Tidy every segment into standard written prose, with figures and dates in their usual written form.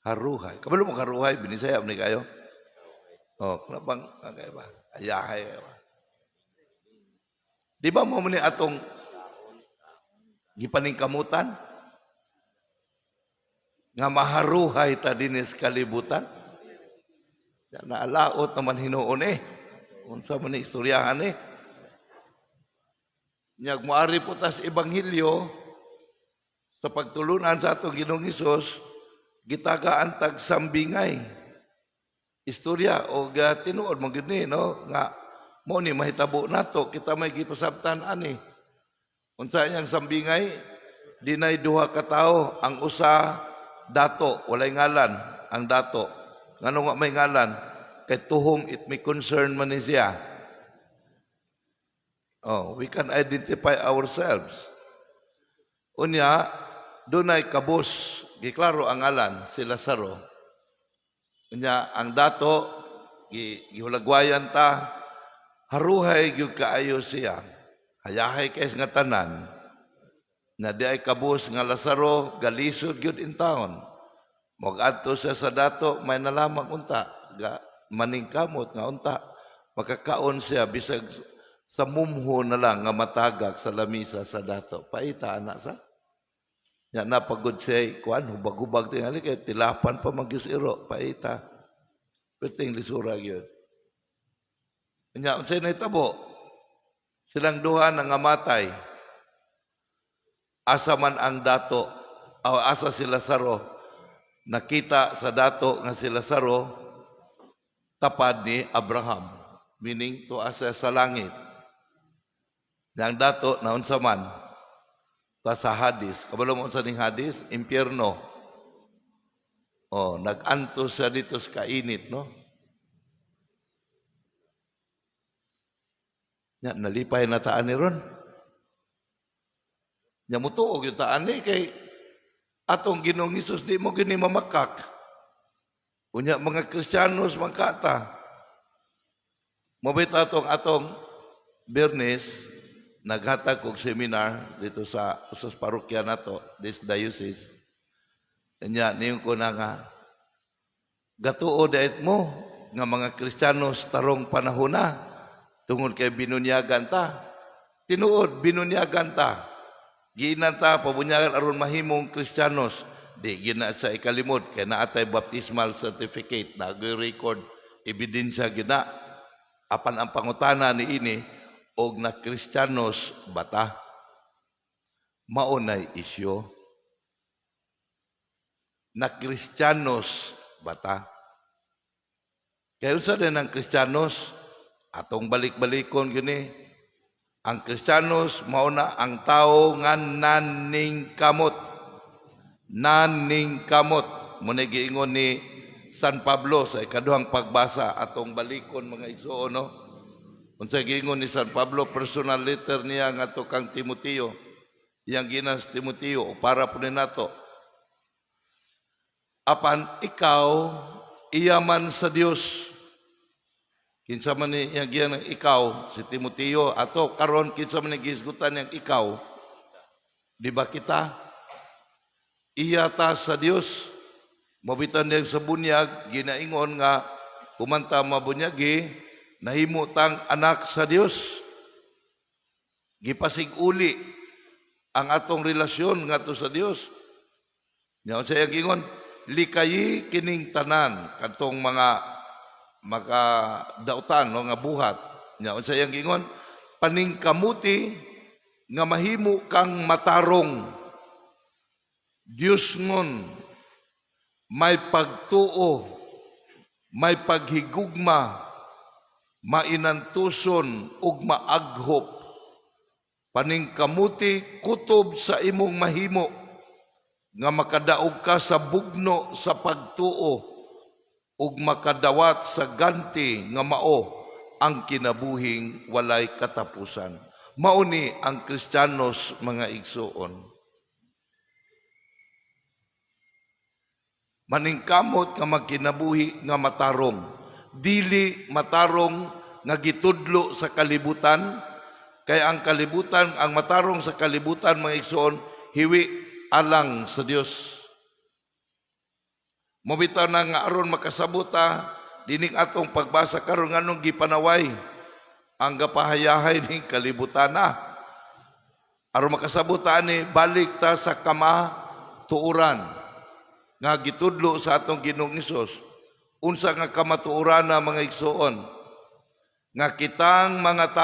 Haruhay. Kabalo mo haruhay, binisaya ni kayo. Oh, kenapa kaya ba? Ayahay kaya ba? Di ba mo ni atong gipaningkamutan nga maharuhay ta dinis kalibutan? Naalaot naman hinuon unsa man ni istoryahan Nyag moari po tas ebanghelyo sa pagtulunan sa atong Ginoong Hesus gitagaan tag sambingay. Istorya o tinuod mo gid no nga mo ni mahitabo nato kita may gipasabtan ani. Unsa iyang sambingay? Dinay duha ka tawo, ang usa dato, walay ngalan ang dato. Ngano nga may ngalan? Kay to whom it may concern man ni siya. Oh, we can identify ourselves. Unya, dunay kabus, giklaro ang ngalan si Lazaro. Unya, ang dato, gihulagwayan ta, haruhay gyud kaayo siya. Hayahay kays nga tanan. Na di ay kabus nga Lazaro, galisod gyud in town. Mag-adto siya sa dato, may nalamang unta, maningkamot nga unta. Makakaon siya, bisag sa mumho na lang nga matagak sa lamisa sa dato. Paita anak sa. Nya napagod siya, kuan, hubag-hubag tingali, kaya tilapan pa magyus iro, paita. Perting lisura yun. Nya, unsay na itabo, silang duha na nga matay. Asa man ang dato, o asa si Lazaro, nakita sa dato nga si Lazaro, tapad ni Abraham, meaning to asa sa langit. Yang dato na unsa man, ta sa Hadis, kabalo mo unsa ning Hadis, impyerno. Oh, nag-anto siya dito sa kainit, no? Nya nalipay na taan ni ron. Nya mutuog yung taan ni kay atong Ginoong Hesus di mo gini mamakak. Unya mga Kristiyanos magkata. Mabait atong Bernes naghatag og seminar dito sa usas parokya nato, this diocese. Nya niyon ko na nga gatuo daet mo nga mga Kristiyanos tarong panahon na tungod kay binunyagan ta. Tinuod binunyagan ta. Giinan ta pabunyagan aron mahimong Kristiyanos. Di gina sa ikalimod kay naatay baptismal certificate na record ebidensya gina apan ang pangutana ni ini og na Kristiyanos bata maunay isyo na Kristiyanos bata kay unsa din ang Kristiyanos atong balik-balikon gini. Ang Kristiyanos mauna ang tao nga naningkamot. Naningkamot. Muna giingon ni San Pablo sa ikaduhang pagbasa atong balikon mga igsoon, no? Unsa giingon ni San Pablo, personal letter niya nga to kang Timoteo. Iyang ginas Timoteo, para po ni nato. Apan ikaw, iyaman sa Dios. Kinsa man ni yang ikaw si Timoteo ato karon kinsa man ni gisgutan yang ikaw di ba kita iyata sa Dios mabitan niyang sa bunyag ginaingon nga kumanta mabunyagi nahimo tang anak sa Dios gipasig-uli ang atong relasyon ngadto sa Dios nya unsa yang ingon likayi kining tanan kadtong mga makadautan no nga buhat nya unsa yang gingon paningkamuti nga mahimo kang matarong Dios ngon may pagtuo may paghigugma mainantuson ug maaghop paningkamuti kutob sa imong mahimo nga makadaog ka sa bugno sa pagtuo ug makadawat sa ganti nga mao ang kinabuhing walay katapusan. Mauni ang Kristiyanos mga igsoon. Maningkamot nga magkinabuhi nga matarong. Dili matarong nga gitudlo sa kalibutan. Kaya ang kalibutan, ang matarong sa kalibutan mga igsoon, hiwi alang sa Dios. Mobitaw na nga aron makasabuta dining atong pagbasa karon nganong gipanaway ang gapahayahay ning kalibutan na. Aron makasabuta ni balik ta sa kamatuoran nga gitudlo sa atong Ginoong Hesus. Unsa nga kamatuoran na mga igsoon? Nga kitang mga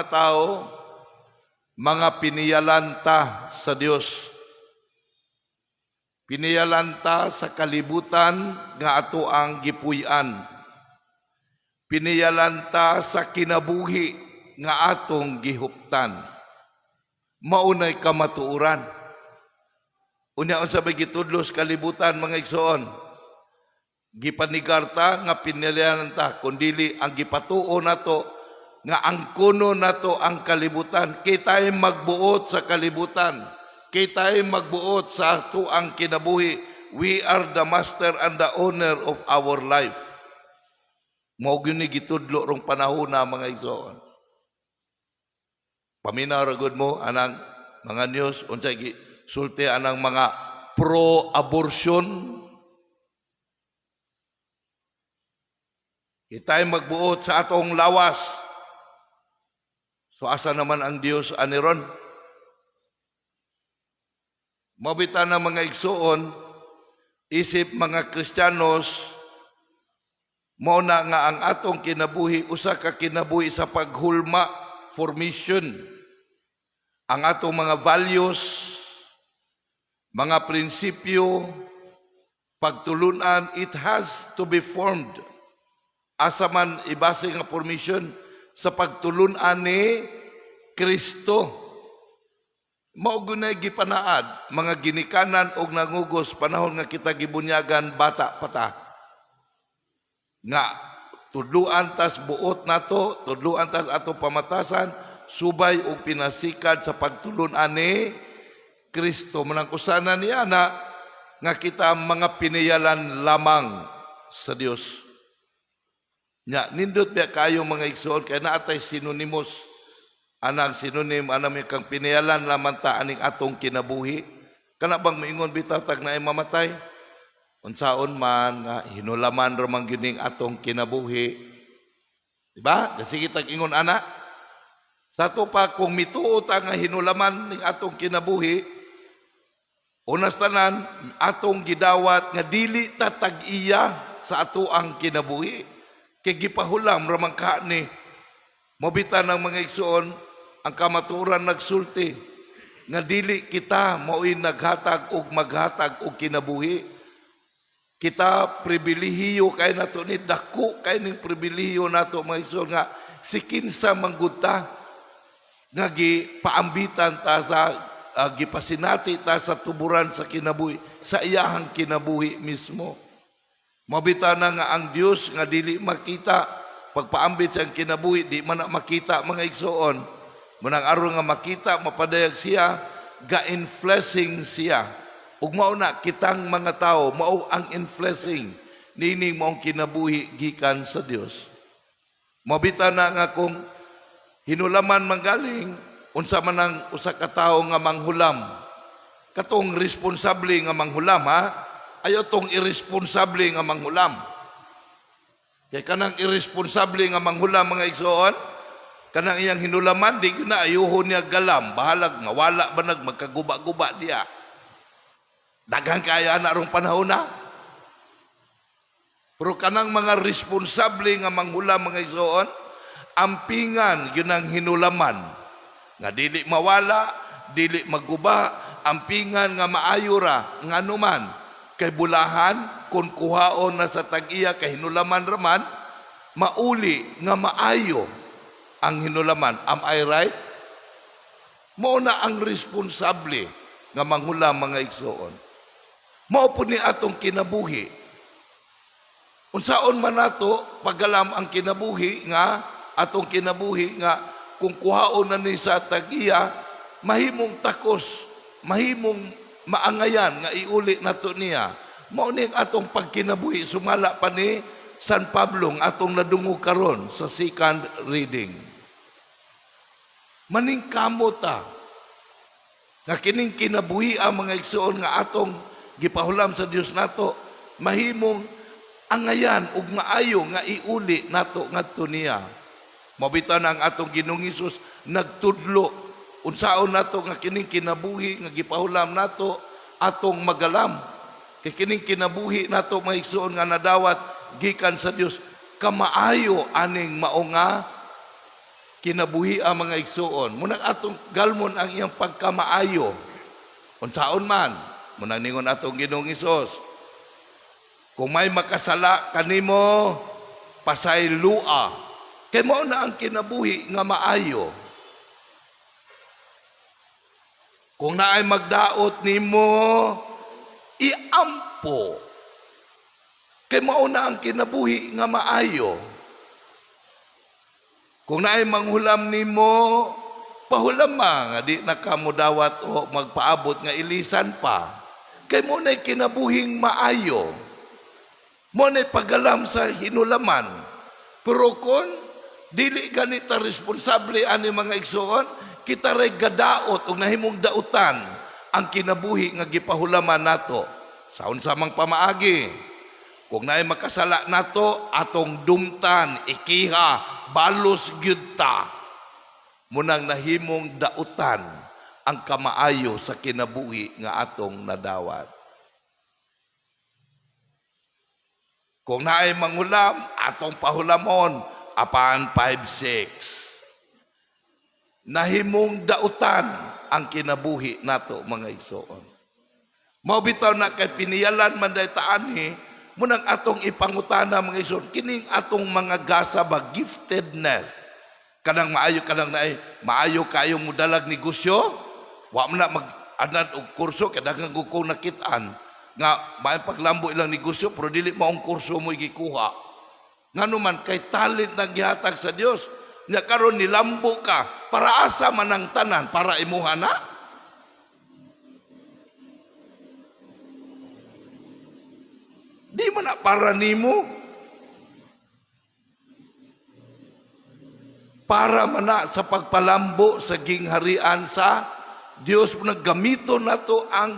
tao mga piniyalanta sa Dios. Piniyalanta sa kalibutan nga ato ang gipuy-an. Piniyalanta sa kinabuhi nga atong gihuptan. Maunay kamatuoran. Unya unsa may gitudlo sa kalibutan mga igsoon? Gipanigarta nga piniyalanta kundili ang gipatuo nato nga ang kuno nato ang kalibutan. Kita'y magbuot sa kalibutan. Kita'y magbuot sa ato ang kinabuhi. We are the master and the owner of our life. Mao gyud ni gitudlo rong panahon na mga igsoon. Paminaw ra gud mo anang mga news unsay gisulti anang mga pro-abortion. Kita'y magbuot sa atong lawas. So asa naman ang Dios aniron? Mabita na mga igsoon, isip mga Kristiyanos, mao na nga ang atong kinabuhi, usa ka kinabuhi sa paghulma, formation. Ang atong mga values, mga prinsipyo, pagtulunan, it has to be formed. Asa man ibase nga formation sa pagtulunan ni Kristo. Mao gunay gipanaad mga ginikanan og nangugos panahon nga kita gibunyagan bata pata. Nga tudluan tas buot nato, tudluan tas ato pamatasan, subay og pinasikad sa pagtulunan ni Kristo. Manang usana niya na nga kita mga piniyalan lamang sa Dios. Nya nindot biya kayo mga igsoon kay naatay synonymous. Anang sinonim, anang may kang piniyalan lamang ta aning atong kinabuhi. Kana bang maingon bitatag na ay mamatay? Unsaon man, hinulaman ramang gining atong kinabuhi. Diba? Kasi kitag ingon ana. Sa to pa, kung mituot ang hinulaman ning atong kinabuhi, unas tanan, atong gidawat nga dili tatag-iya sa ato ang kinabuhi. Kay gipahulam ramang kaani. Mobita ng mga igsoon, ang kamaturan nagsulti nga dili kita mao'y naghatag og maghatag og kinabuhi. Kita pribilehiyo kay nato ni dako kay ning pribilehiyo nato mga igsoon nga si kinsa mangguta nga gipaambitan ta sa gipasinati ta sa tuburan sa kinabuhi sa iyahang kinabuhi mismo. Mabita na nga ang Dios nga dili makita pagpaambit sa kinabuhi di man makita mga igsoon. Munang aron nga makita, mapadayag siya, ga-inflessing siya. Ug mao na kitang mga tao, mao ang inflessing, nining maong kinabuhi gikan sa Dios. Mabita na nga kung hinulaman manggaling, unsa man ang usa ka tawo nga manghulam. Katong responsable nga manghulam, ha? Ayaw tong irresponsable nga manghulam. Kaya kanang irresponsable nga manghulam mga igsoon, kanang iyang hinulaman, di na ayuho niya galam, bahalag nga wala ba magkaguba-guba diya. Daghang kaya na rong panahon na. Pero kanang mga responsable nga manghulam mga igsoon, ampingan yun ang hinulaman. Nga dili mawala, dili magguba, ampingan nga maayura, nga numan, kay bulahan, kung kuhaon na sa tag-iya, kay hinulaman raman, mauli nga maayo ang hinulaman. Am I right? Mao na ang responsable nga manghulam mga igsoon. Mao po ni atong kinabuhi. Unsaon man nato pagalam ang kinabuhi nga atong kinabuhi nga kung kuhaon na ni sa tag-iya, mahimong takos, mahimong maangayan nga iuli nato niya. Mao ni atong pagkinabuhi sumala pa ni San Pablo atong nadungog karon sa second reading. Maningkamot ta nga kining kinabuhi ang mga igsoon nga atong gipahulam sa Dios nato, mahimong angayan ug maayo nga iuli nato ngadto niya. Mabitan ang atong Ginoong Hesus nagtudlo unsaon nato nga kining kinabuhi nga gipahulam nato atong magalam. Kay kining kinabuhi nato mga igsoon nga nadawat gikan sa Dios, kamaayo aning mao nga kinabuhi ang mga igsoon. Munang atong galmon ang iyang pagkamaayo. Unsaon man, munang ningon atong Ginoong Hesus, kung may makasala kanimo, pasaylua. Kay mao na ang kinabuhi nga maayo. Kung naay magdaot nimo, iampo. Kay mao na ang kinabuhi nga maayo. Kung naay manghulam nimo, pahulama nga di na kamo dawat o magpaabot nga ilisan pa. Kay mo na'y kinabuhing maayo. Mo na'y pagalam sa hinulaman. Pero kung dili ganita responsable ani mga igsoon, kita ray gadaot ug nahimong dautan ang kinabuhi nga gipahulaman nato sa unsamang pamaagi. Kung naay makasala nato, atong dumtan, ikiha, balos gyud ta. Munang nahimong dautan ang kamaayo sa kinabuhi nga atong nadawat. Kung naay mangulam, atong pahulamon, apan 5-6. Nahimong dautan ang kinabuhi nato mga igsoon. Mao bitaw na kay piniyalan man daytaan munang atong ipangutana mga igsoon, kining atong mga gasa ba giftedness. Kanang maayo kanang naay maayo kayo modalag negosyo, wa man na mag-anad og kurso kay daghang ko nakitaan nga may paglambo ilang negosyo pero dili maong kurso mo gikuha. Nganuman kay talent na gihatag sa Dios. Nya karon nilambo ka para asa man ang tanan para imuha na? Di man na para nimo. Para man na sa pagpalambo sa gingharian sa Dios. Naggamiton nato ang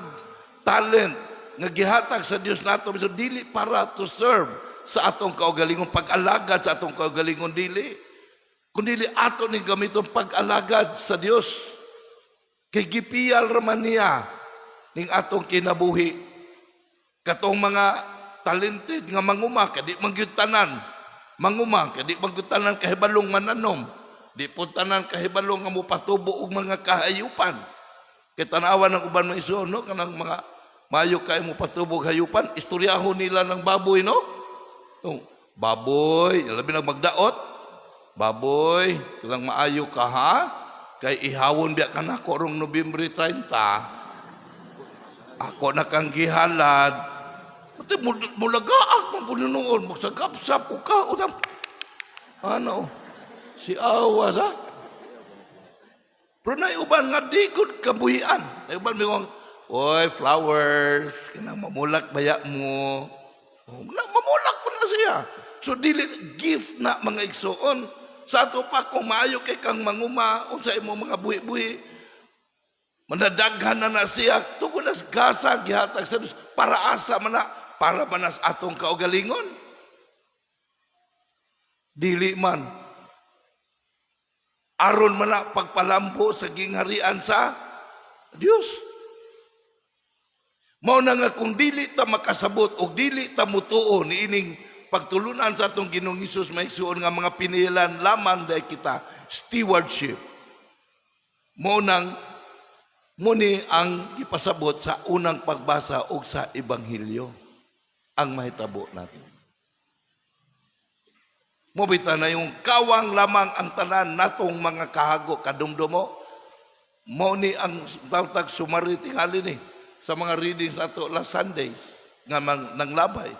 talent nga gihatag sa Dios nato. So dili para to serve sa atong kaugalingon, pag-alagad sa atong kaugalingon dili. Kundi ato ni gamiton pag-alagad sa Dios. Kay gipiyal raman niya ning atong kinabuhi. Katong mga talented nga manguma, kadi mangyutanan. Manguma, kadi mangyutanan kahibalong mananom. Di po tanan kahibalong nga mupatubo og mga kahayupan. Kay tanawan ng uban mga iso, no? Kanang mga mayo kayo mupatubo og hayupan, istoryahon nila ng baboy, no? Baboy, labi na magdaot. Baboy, tulang maayo ka ha? Kay ihawon biya ka na ko rong Nobyembre 30. Ako na kang gihalad. Pati mulagaak man po noon. Magsagap-sap o ka. Ano? Si Awas ha? Pero naiuban nga di good kabuhian. Naiuban may kong, oy, flowers, kanang mamulak baya mo. Mamulak po na siya. So dili gift na mga igsoon. Sa ato pa kung maayo kay kang manguma o sa imong mga buhi-buhi, manadaghan na siya tungkol nas gasa gihatag sa Dios para asa man na para manas atong kaugalingon. Dili man aron man na pagpalambo sa gingharian sa Dios. Mao na nga kung dili ta makasabot o dili ta mutuo ni ining pagtulunan sa atong Ginoong Hesus maigsuon nga mga pinilan lamang dahil kita stewardship. Mao nang muni ang gipasabot sa unang pagbasa og sa ebanghelyo ang mahitabo natin. Mobita na yung kawang lamang ang tanan natong mga kahago kadumdumo. Mao ni ang tawtag sumari tingali ni sa mga readings nato last Sundays nga nang labay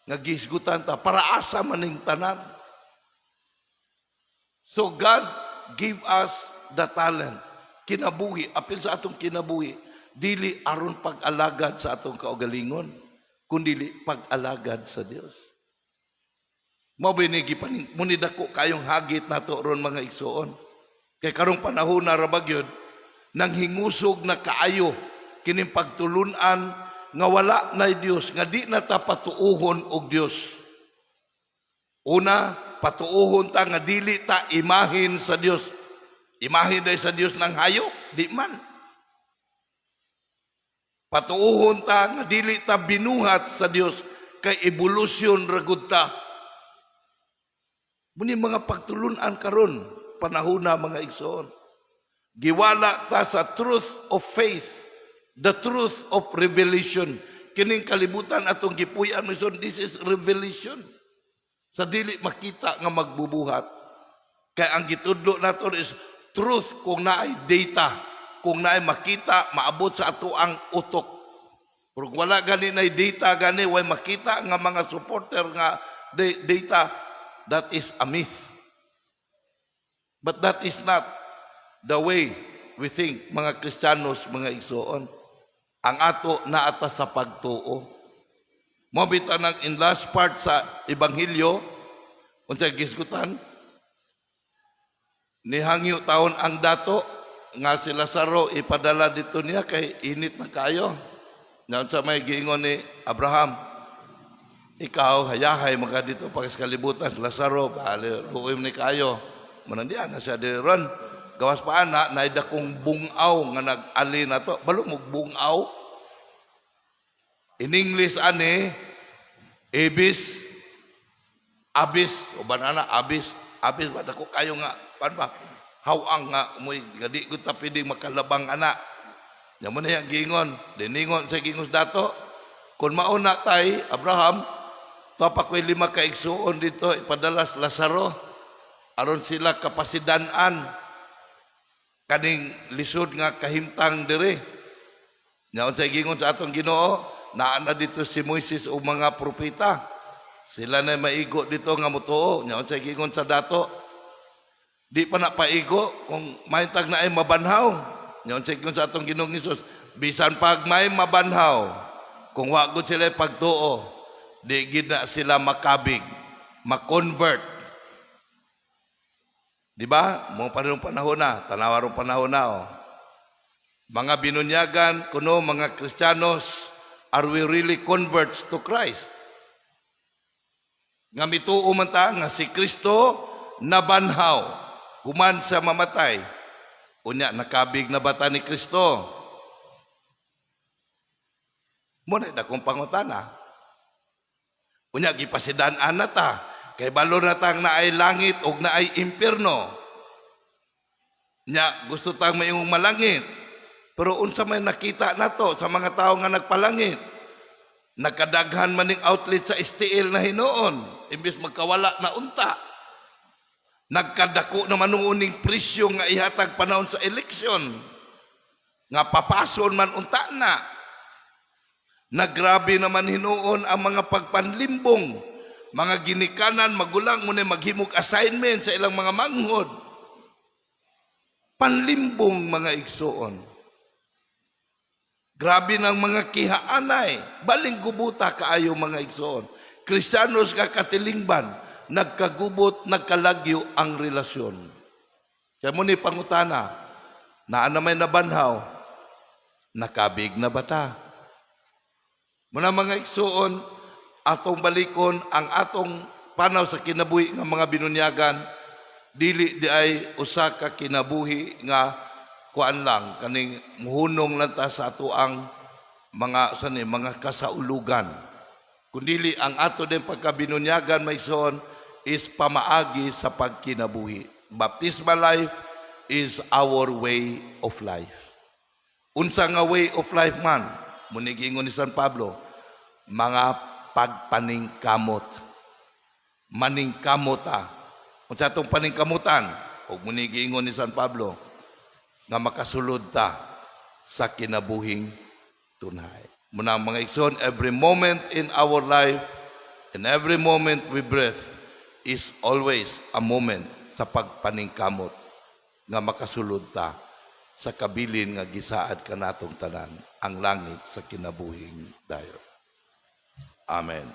nga gisgutan ta para asa maning tanan. So God give us the talent, kinabuhi, apil sa atong kinabuhi, dili aron pag-alagad sa atong kaugalingon, kundi pag-alagad sa Dios. Mao binigi munidako kayong hagit nato ron mga igsoon. Kay karong panahon na ra bagyod nang hingusog na kaayo kining pagtulunan nga wala na Dios, nga di na ta patuuhon og Dios. Una, patuuhon ta nga dili ta imahin sa Dios. Imahin day sa Dios ng hayop, di man. Patuuhon ta nga dili ta binuhat sa Dios, kay evolusyon ragud ta. Muni mga pagtulunan karon panahon na mga igsoon. Giwala ta sa truth of faith, the truth of revelation. Kining kalibutan atong gipuy-an mission, this is revelation. Sa dili makita nga magbubuhat. Kaya ang gitudlo naton is truth kung naay data, kung naay makita, maabot sa ato ang utok. Pero wala gani na data gani, way makita nga mga supporter nga data, that is a myth. But that is not the way we think, mga Kristiyanos, mga igsoon. Ang ato na ata sa pagtuo. Mabita ng in last part sa Ebanghelyo, unsay gisgutan, nihangyo taon ang dato, nga si Lazaro ipadala dito niya kay init na kayo. Ngayon sa may giingon ni Abraham, ikaw hayahay mga dito pagkalibutan, Lazaro, luoy ni kayo. Manandiyan na siya diron. Gawas pa na naida kong bungaw nga nag-ali na to. Balo mo bungaw. In English ani, abis, o banana, abis ba dako kayo nga, pan ba? Hawang nga, umuy, gadi ko ta piling makalabang anak. Yan mo na yung gingon, diningon sa gingos dato. Kung mauna tay, Abraham, tapakoy 5 kaigsuon dito, ipadalas Lazaro, aron sila kapasidanan, kaning lisod nga kahimtang dire. Yan sa gingon sa atong Ginoo, naana dito si Moises o mga propeta. Sila na maigo dito nga mutuo. Yan sa gingon sa dato, di pa na paigo kung may tag na ay mabanhaw. Yan sa gingon sa atong Ginoong Hesus, bisan pag may mabanhaw, kung wagod sila pagtuo, di gid na sila makabig, makonvert. Di ba? Mga panahon na, tanawarong panahon na. Oh. Mga binunyagan, kuno mga Kristiyanos, are we really converts to Christ? Nga mituo man ta nga si Kristo nabanhaw, human sa mamatay. Unya, nakabig na bata ni Kristo. Muna dakong pangutana. Unya, gipasidaan na ta. Kay balo na tang naay langit o naay impyerno. Nya, gusto tang mayong malangit. Pero unsa may nakita nato sa mga tao nga nagpalangit. Nagkadaghan man ning outlet sa STL na hinoon. Imbis magkawala na unta. Nagkadako naman nuuning presyo nga ihatag panahon sa eleksyon. Nga papason man unta na. Nagrabe naman hinoon ang mga pagpanlimbong. Mga ginikanan, magulang mo na maghimog assignment sa ilang mga manghod. Panlimbong mga igsoon. Grabe ng mga kihaanay. Baling gubuta kaayo mga igsoon. Kristiyanos nga katilingban, nagkagubot, nagkalagyo ang relasyon. Kaya mo ni pangutana, naan may nabanhaw, nakabig na bata. Muna mga igsoon, atong balikon ang atong panaw sa kinabuhi nga mga binunyagan, dili di ay usa ka kinabuhi nga kuan lang kaning muhunong lang ta sa ato ang mga kasaulugan. Kundili ang ato din pagkabinunyagan may son is pamaagi sa pagkinabuhi. Baptismal life is our way of life. Unsa nga way of life man, munigingon ni San Pablo, mga pagpaningkamot. Maningkamota. Kung sa itong paningkamutan, huwag mo nigiingon ni San Pablo, nga makasulod ta sa kinabuhing tunay. Muna mga igsoon, every moment in our life, and every moment we breathe, is always a moment sa pagpaningkamot, nga makasulod ta sa kabilin nga gisaad ka natong tanan, ang langit sa kinabuhing dayon. Amen.